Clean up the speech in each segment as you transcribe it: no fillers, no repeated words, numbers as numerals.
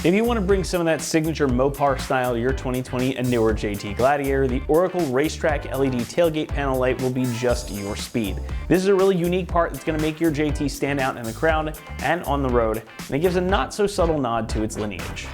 If you want to bring some of that signature Mopar style to your 2020 and newer JT Gladiator, the Oracle Racetrack LED tailgate panel light will be just your speed. This is a really unique part that's going to make your JT stand out in the crowd and on the road, and it gives a not so subtle nod to its lineage.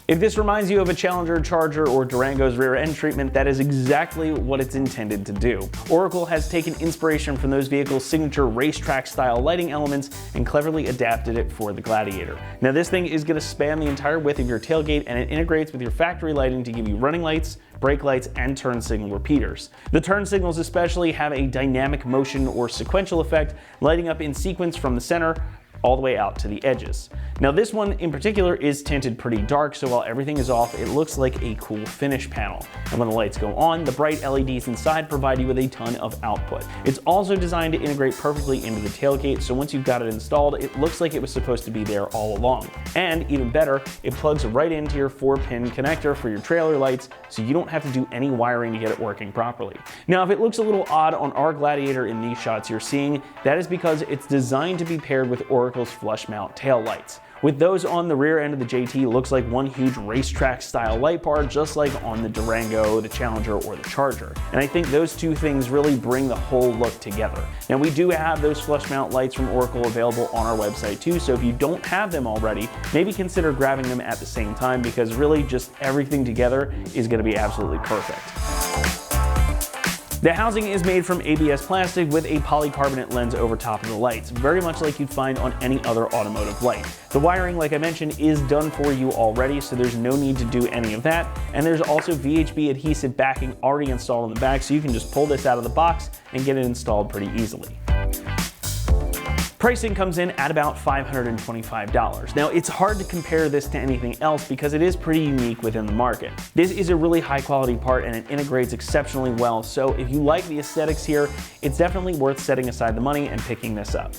If this reminds you of a Challenger, Charger, or Durango's rear end treatment, that is exactly what it's intended to do. Oracle has taken inspiration from those vehicles' signature racetrack style lighting elements and cleverly adapted it for the Gladiator. Now this thing is going to span the entire width of your tailgate, and it integrates with your factory lighting to give you running lights, brake lights, and turn signal repeaters. The turn signals especially have a dynamic motion or sequential effect, lighting up in sequence from the center all the way out to the edges. Now this one in particular is tinted pretty dark, so while everything is off, it looks like a cool finish panel. And when the lights go on, the bright LEDs inside provide you with a ton of output. It's also designed to integrate perfectly into the tailgate, so once you've got it installed, it looks like it was supposed to be there all along. And even better, it plugs right into your 4-pin connector for your trailer lights, so you don't have to do any wiring to get it working properly. Now if it looks a little odd on our Gladiator in these shots you're seeing, that is because it's designed to be paired with Oracle's flush mount tail lights. With those on the rear end of the JT, it looks like one huge racetrack style light bar, just like on the Durango, the Challenger, or the Charger. And I think those two things really bring the whole look together. Now we do have those flush mount lights from Oracle available on our website too, so if you don't have them already, maybe consider grabbing them at the same time, because really just everything together is going to be absolutely perfect. The housing is made from ABS plastic with a polycarbonate lens over top of the lights, very much like you'd find on any other automotive light. The wiring, like I mentioned, is done for you already, so there's no need to do any of that. And there's also VHB adhesive backing already installed in the back, so you can just pull this out of the box and get it installed pretty easily. Pricing comes in at about $525. Now it's hard to compare this to anything else because it is pretty unique within the market. This is a really high quality part and it integrates exceptionally well, so if you like the aesthetics here, it's definitely worth setting aside the money and picking this up.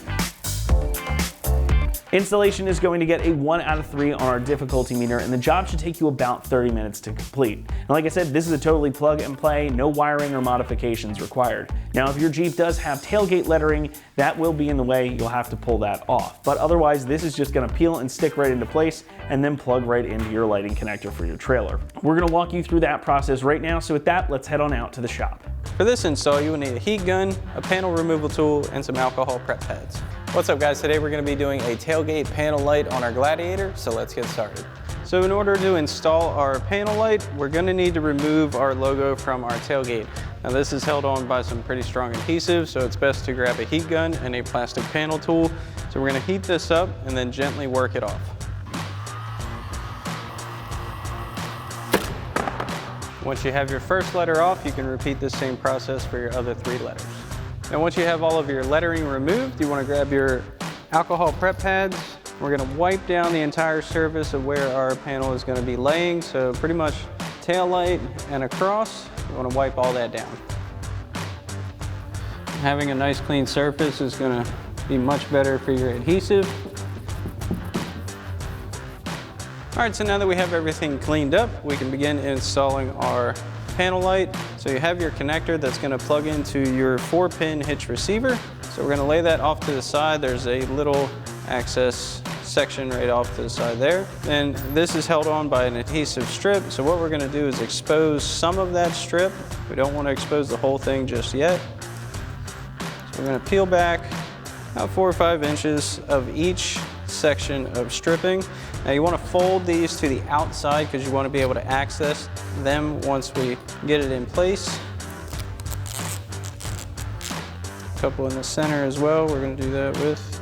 Installation is going to get a 1 out of 3 on our difficulty meter, and the job should take you about 30 minutes to complete. And like I said, this is a totally plug and play, no wiring or modifications required. Now if your Jeep does have tailgate lettering, that will be in the way, you'll have to pull that off. But otherwise, this is just gonna peel and stick right into place and then plug right into your lighting connector for your trailer. We're gonna walk you through that process right now, so with that, let's head on out to the shop. For this install, you will need a heat gun, a panel removal tool, and some alcohol prep pads. What's up guys, today we're going to be doing a tailgate panel light on our Gladiator, so let's get started. So in order to install our panel light, we're going to need to remove our logo from our tailgate. Now this is held on by some pretty strong adhesive, so it's best to grab a heat gun and a plastic panel tool. So we're going to heat this up and then gently work it off. Once you have your first letter off, you can repeat the same process for your other 3 letters. And once you have all of your lettering removed, you want to grab your alcohol prep pads. We're going to wipe down the entire surface of where our panel is going to be laying. So pretty much tail light and across, you want to wipe all that down. Having a nice clean surface is going to be much better for your adhesive. All right, so now that we have everything cleaned up, we can begin installing our panel light. So you have your connector that's going to plug into your 4-pin hitch receiver. So we're going to lay that off to the side. There's a little access section right off to the side there. And this is held on by an adhesive strip. So what we're going to do is expose some of that strip. We don't want to expose the whole thing just yet. So we're going to peel back about 4 or 5 inches of each section of stripping. Now you want to fold these to the outside because you want to be able to access them once we get it in place. A couple in the center as well, we're going to do that with.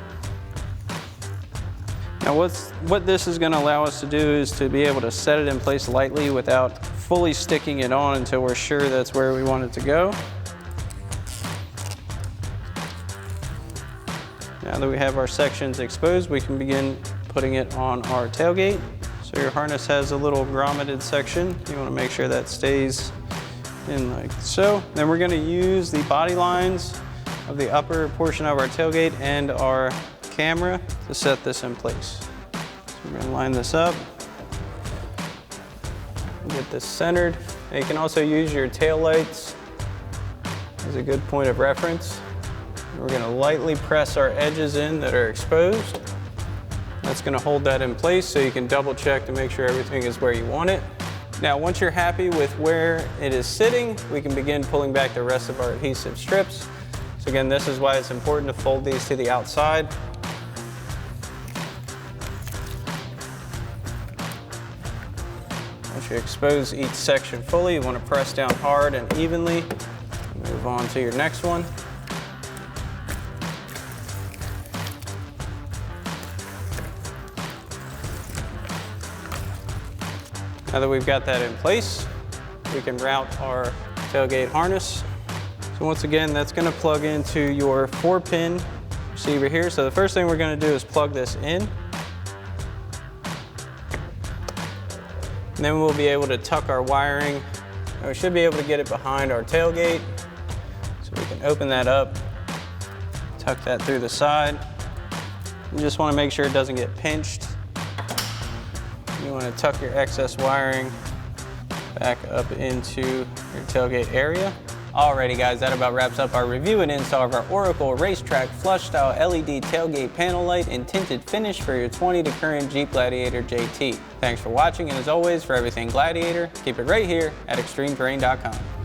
Now what this is going to allow us to do is to be able to set it in place lightly without fully sticking it on until we're sure that's where we want it to go. Now that we have our sections exposed, we can begin putting it on our tailgate. So your harness has a little grommeted section. You want to make sure that stays in like so. Then we're going to use the body lines of the upper portion of our tailgate and our camera to set this in place. So we're going to line this up, get this centered. And you can also use your tail lights as a good point of reference. We're going to lightly press our edges in that are exposed. That's going to hold that in place so you can double check to make sure everything is where you want it. Now, once you're happy with where it is sitting, we can begin pulling back the rest of our adhesive strips. So again, this is why it's important to fold these to the outside. Once you expose each section fully, you want to press down hard and evenly. Move on to your next one. Now that we've got that in place, we can route our tailgate harness. So once again, that's going to plug into your 4-pin receiver here. So the first thing we're going to do is plug this in. And then we'll be able to tuck our wiring. And we should be able to get it behind our tailgate. So we can open that up, tuck that through the side. You just want to make sure it doesn't get pinched. You want to tuck your excess wiring back up into your tailgate area. Alrighty guys, that about wraps up our review and install of our Oracle Racetrack Flush Style LED Tailgate Panel Light and Tinted Finish for your 20 to current Jeep Gladiator JT. Thanks for watching, and as always, for everything Gladiator, keep it right here at ExtremeTerrain.com.